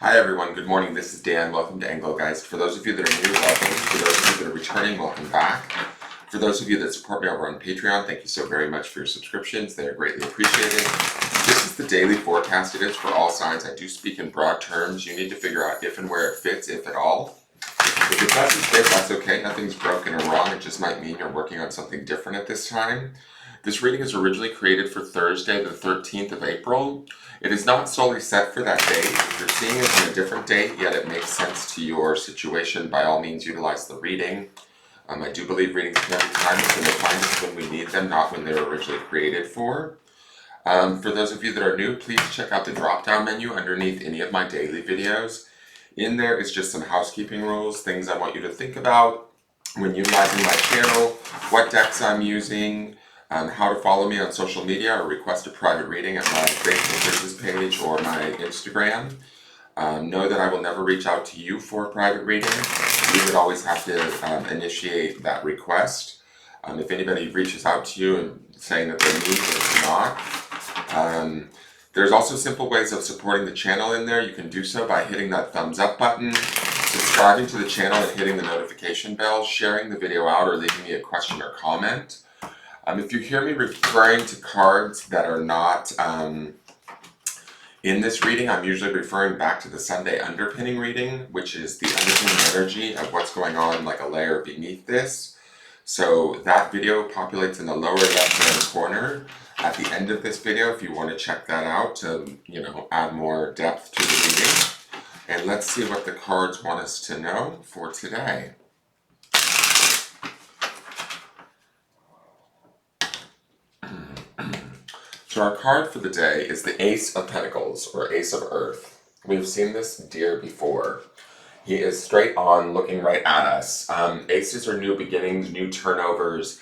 Hi everyone, good morning. This is Dan. Welcome to Engelgeist. For those of you that are new, welcome. For those of you that are returning, welcome back. For those of you that support me over on Patreon, thank you so very much for your subscriptions. They are greatly appreciated. This is the daily forecast. It is for all signs. I do speak in broad terms. You need to figure out if and where it fits, if at all. If it doesn't fit, that's okay. Nothing's broken or wrong. It just might mean you're working on something different at this time. This reading is originally created for Thursday, the 13th of April. It is not solely set for that day. If you're seeing it on a different date, yet it makes sense to your situation, by all means utilize the reading. I do believe readings can be timeless, and they find us when we need them, not when they were originally created for. For those of you that are new, please check out the drop-down menu underneath any of my daily videos. In there is just some housekeeping rules, things I want you to think about when utilizing my channel, what decks I'm using, how to follow me on social media or request a private reading at my Facebook business page or my Instagram. Know that I will never reach out to you for a private reading. You would always have to initiate that request. If anybody reaches out to you and saying that they need it, it's not. There's also simple ways of supporting the channel in there. You can do so by hitting that thumbs up button, subscribing to the channel and hitting the notification bell, sharing the video out, or leaving me a question or comment. If you hear me referring to cards that are not in this reading, I'm usually referring back to the Sunday underpinning reading, which is the underpinning energy of what's going on like a layer beneath this. So that video populates in the lower left-hand corner at the end of this video if you want to check that out to, add more depth to the reading. And let's see what the cards want us to know for today. So our card for the day is the Ace of Pentacles, or Ace of Earth. We've seen this deer before. He is straight on, looking right at us. Aces are new beginnings, new turnovers,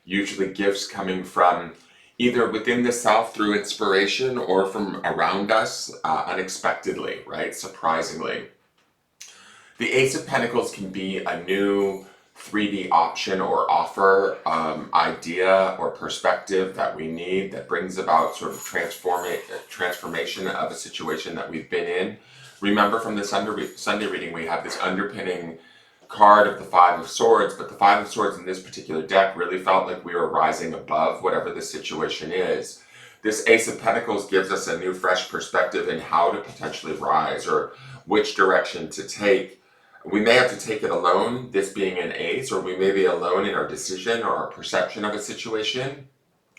usually gifts coming from either within the self through inspiration or from around us unexpectedly, right? Surprisingly. The Ace of Pentacles can be a new 3D option or offer, idea or perspective that we need that brings about sort of transformation of a situation that we've been in. Remember from the Sunday reading, we have this underpinning card of the Five of Swords, but the Five of Swords in this particular deck really felt like we were rising above whatever the situation is. This Ace of Pentacles gives us a new, fresh perspective in how to potentially rise or which direction to take. We may have to take it alone, this being an ace, or we may be alone in our decision or our perception of a situation.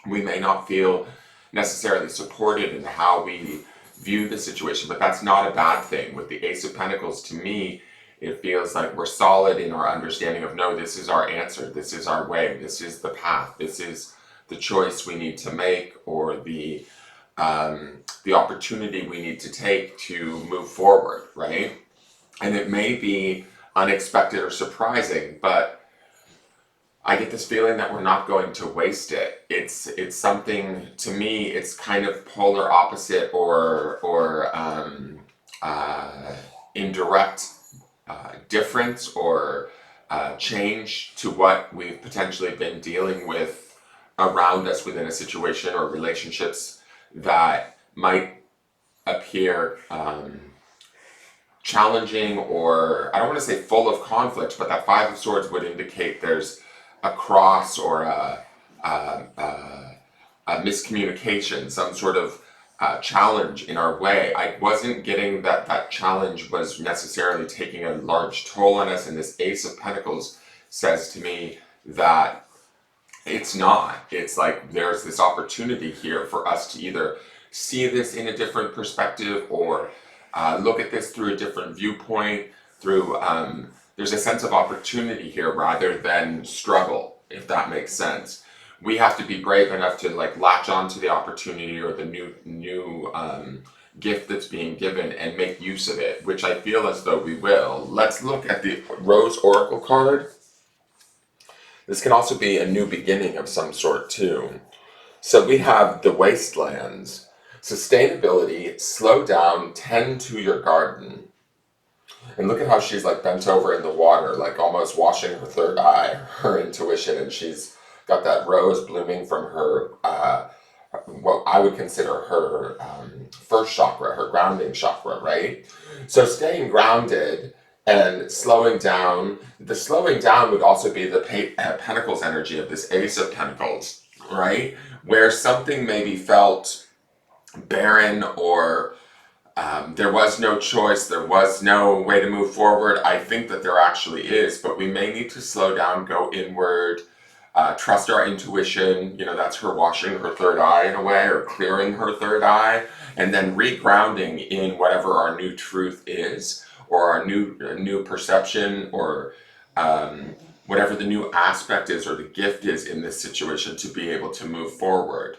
We may not feel necessarily supported in how we view the situation, but that's not a bad thing. With the Ace of Pentacles, to me, it feels like we're solid in our understanding of, no, this is our answer, this is our way, this is the path, this is the choice we need to make, or the opportunity we need to take to move forward, right? And it may be unexpected or surprising, but I get this feeling that we're not going to waste it. It's something, to me, it's kind of polar opposite or indirect difference or change to what we've potentially been dealing with around us within a situation or relationships that might appear challenging, or I don't want to say full of conflict, but that Five of Swords would indicate there's a cross or a miscommunication, some sort of challenge in our way. I wasn't getting that challenge was necessarily taking a large toll on us, and this Ace of Pentacles says to me that it's not. It's like there's this opportunity here for us to either see this in a different perspective or look at this through a different viewpoint, there's a sense of opportunity here rather than struggle, if that makes sense. We have to be brave enough to latch onto the opportunity or the new gift that's being given and make use of it, which I feel as though we will. Let's look at the Rose Oracle card. This can also be a new beginning of some sort too. So we have the Wastelands. Sustainability, slow down, tend to your garden. And look at how she's bent over in the water, almost washing her third eye, her intuition, and she's got that rose blooming from her what I would consider her first chakra, her grounding chakra, right? So staying grounded and slowing down, the slowing down would also be the Pentacles energy of this Ace of Pentacles, right? Where something maybe felt barren or there was no choice, there was no way to move forward. I think that there actually is, but we may need to slow down, go inward, trust our intuition. You know, that's her washing her third eye in a way, or clearing her third eye, and then regrounding in whatever our new truth is, or our new perception, or whatever the new aspect is or the gift is in this situation to be able to move forward.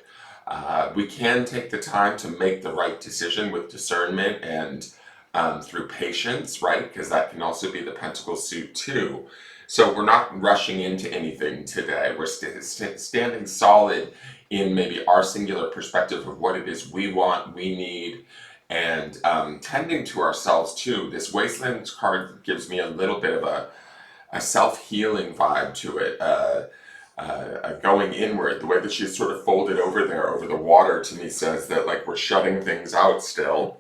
We can take the time to make the right decision with discernment and through patience, right? Because that can also be the Pentacle suit too. So we're not rushing into anything today. We're standing solid in maybe our singular perspective of what it is we want, we need, and tending to ourselves too. This Wasteland card gives me a little bit of a self-healing vibe to it. Going inward, the way that she's sort of folded over there over the water to me says that like we're shutting things out still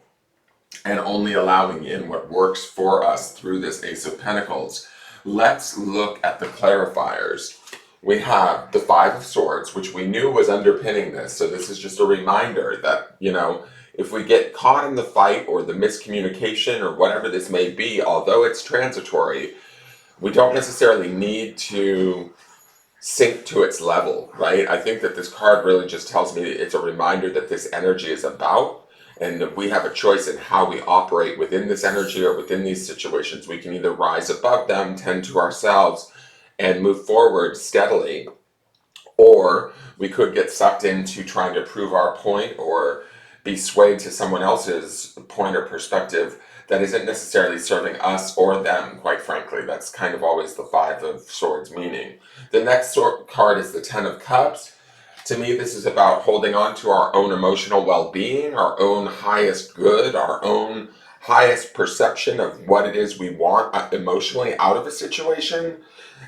and only allowing in what works for us through this Ace of Pentacles. Let's look at the clarifiers. We have the Five of Swords, which we knew was underpinning this. So this is just a reminder that, you know, if we get caught in the fight or the miscommunication or whatever this may be, although it's transitory, we don't necessarily need to sink to its level, right? I think that this card really just tells me it's a reminder that this energy is about, and that we have a choice in how we operate within this energy or within these situations. We can either rise above them, tend to ourselves, and move forward steadily, or we could get sucked into trying to prove our point or be swayed to someone else's point or perspective that isn't necessarily serving us or them, quite frankly. That's kind of always the Five of Swords meaning. The next card is the Ten of Cups. To me, this is about holding on to our own emotional well-being, our own highest good, our own highest perception of what it is we want emotionally out of a situation.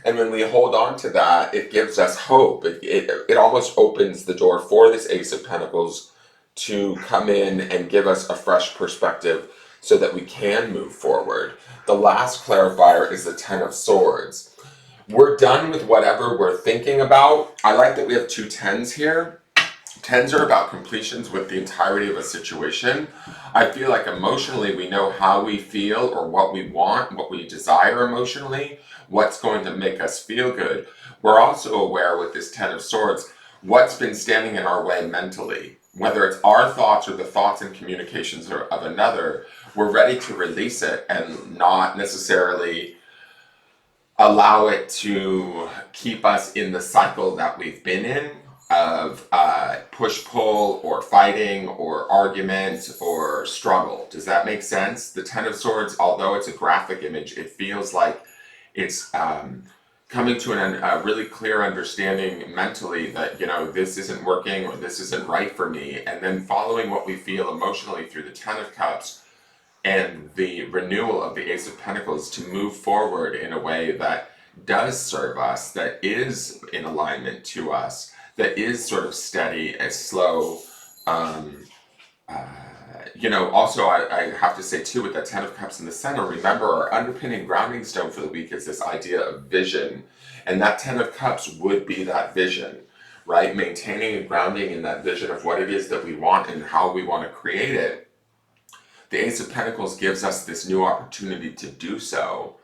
And when we hold on to that, it gives us hope. It almost opens the door for this Ace of Pentacles to come in and give us a fresh perspective so that we can move forward. The last clarifier is the Ten of Swords. We're done with whatever we're thinking about. I like that we have two tens here. Tens are about completions with the entirety of a situation. I feel like emotionally we know how we feel or what we want, what we desire emotionally, what's going to make us feel good. We're also aware with this Ten of Swords what's been standing in our way mentally. Whether it's our thoughts or the thoughts and communications of another, we're ready to release it and not necessarily allow it to keep us in the cycle that we've been in of push-pull or fighting or argument or struggle. Does that make sense? The Ten of Swords, although it's a graphic image, it feels like it's coming to a really clear understanding mentally that, you know, this isn't working or this isn't right for me, and then following what we feel emotionally through the Ten of Cups and the renewal of the Ace of Pentacles to move forward in a way that does serve us, that is in alignment to us, that is sort of steady and slow. Also I have to say too, with that Ten of Cups in the center, remember our underpinning grounding stone for the week is this idea of vision. And that Ten of Cups would be that vision, right? Maintaining and grounding in that vision of what it is that we want and how we want to create it. The Ace of Pentacles gives us this new opportunity to do so.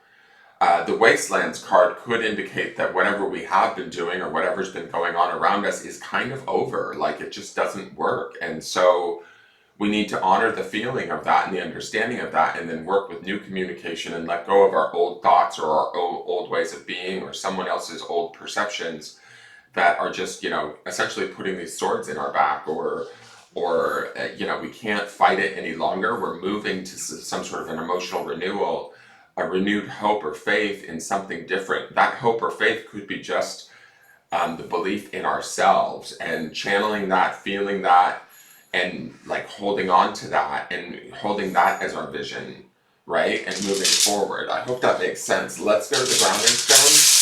The Wastelands card could indicate that whatever we have been doing or whatever's been going on around us is kind of over, like it just doesn't work. And so we need to honor the feeling of that and the understanding of that, and then work with new communication and let go of our old thoughts or our old ways of being or someone else's old perceptions that are just, essentially putting these swords in our back, or we can't fight it any longer. We're moving to some sort of an emotional renewal, a renewed hope or faith in something different. That hope or faith could be just the belief in ourselves, and channeling that, feeling that, and like holding on to that and holding that as our vision, right? And moving forward. I hope that makes sense. Let's go to the grounding stone.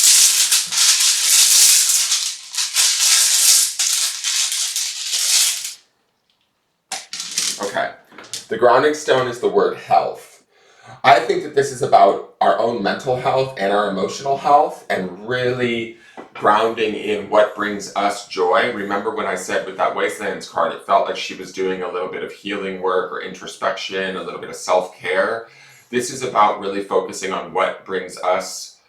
The grounding stone is the word health. I think that this is about our own mental health and our emotional health, and really grounding in what brings us joy. Remember when I said with that Wastelands card, it felt like she was doing a little bit of healing work or introspection, a little bit of self-care. This is about really focusing on what brings us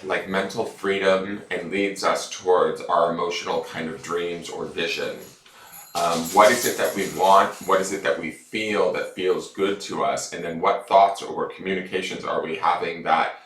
like mental freedom and leads us towards our emotional kind of dreams or vision. What is it that we want? What is it that we feel that feels good to us? And then what thoughts or communications are we having that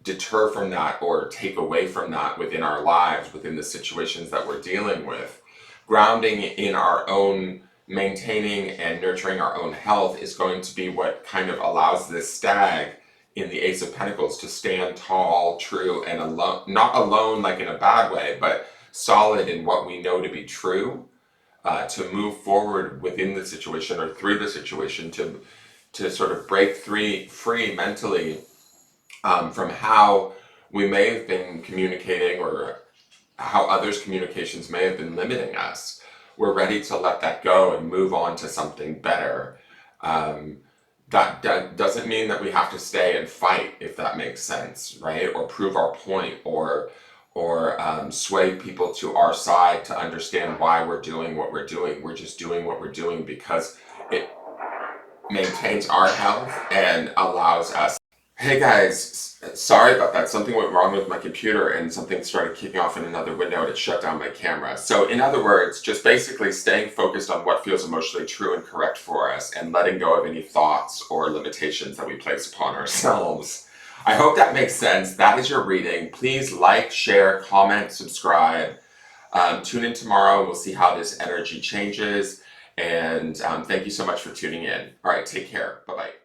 deter from that or take away from that within our lives, within the situations that we're dealing with? Grounding in our own, maintaining and nurturing our own health is going to be what kind of allows this stag in the Ace of Pentacles to stand tall, true, and alone, not alone like in a bad way, but solid in what we know to be true. To move forward within the situation or through the situation, to sort of break free mentally from how we may have been communicating or how others' communications may have been limiting us. We're ready to let that go and move on to something better. That doesn't mean that we have to stay and fight, if that makes sense, right? Or prove our point, or sway people to our side to understand why we're doing what we're doing. We're just doing what we're doing because it maintains our health and allows us. Hey guys, sorry about that. Something went wrong with my computer and something started kicking off in another window and it shut down my camera. So in other words, just basically staying focused on what feels emotionally true and correct for us and letting go of any thoughts or limitations that we place upon ourselves. I hope that makes sense. That is your reading. Please like, share, comment, subscribe. Tune in tomorrow. We'll see how this energy changes. And thank you so much for tuning in. All right, take care. Bye-bye.